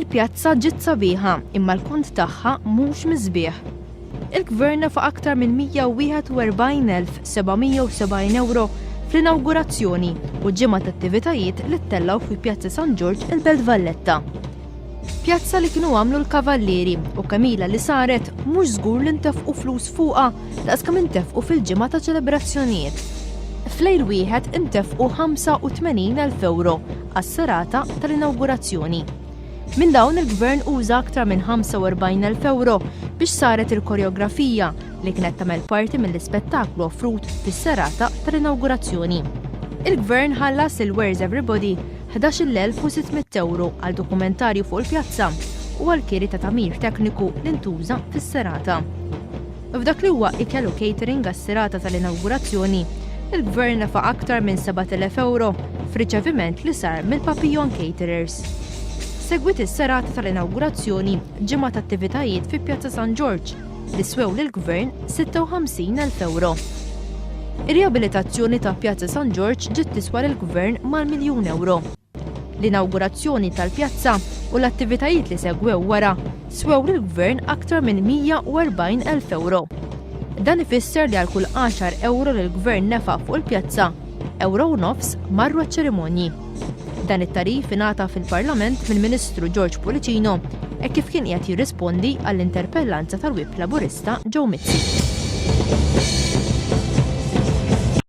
Il-pjazza ġiet sabiħa imma l-kont tagħha mhux miżbieħ. Il-Gvern nefa' aktar minn 141,770 euro fl-inawgurazzjoni u ġimgħa ta' attivitajiet li ttellaw fi Pjazza San Gorg il-Belt Valletta. Pjazza li kienu għamlu l-kavallieri u kamila li saret mhux żgur li ntefqu flus fuqha daqskemm intefqu fil-ġimgħa ta' ċelebrazzjonijiet. F'lejl wieħed intefqu 85,000 euro għas-serata tal-inawgurazzjoni. Minn dawn il-Gvern uża aktar minn 45,000 euro biex saret il-koreografija li kienet tagħmel parti mill-ispettaklu offrut fis-serata tal-inawgurazzjoni. Il-Gvern ħallas il-Where's Everybody 11,600 euro għal dokumentarju fuq il-pjazza u għal kieri ta' tagħmir tekniku li ntuża fis-serata. F'dak li huwa ikel u catering għas-serata tal-inawgurazzjoni, il-Gvern nefa' aktar minn 7,000 euro f'riċeviment li sar mill-Papillon Caterers. Segwit is-serata tal-inawgurazzjoni ġimgħa ta' attivitajiet fi Pjazza San Gorg li swew lill-Gvern 56,000 euro. Ir-riabilitazzjoni ta' Pjazza San Gorg ġiet tiswa lill-Gvern mal-1,000,000 euro. L-inawgurazzjoni tal-pjazza u l-attivitajiet li segwew wara swew lill-Gvern aktar minn 140,000 euro. Dan ifisser li għal kull 10 euro li l-Gvern nefa' fuq il-pjazza, €1.5 marru ċ-ċerimonji. Dan it-tarif ingħata fil-Parlament mill-Ministru George Policino hekk kif kien qiegħed jirrispondi għall-interpellanza tal-Whip Laburista Joe Mizzi.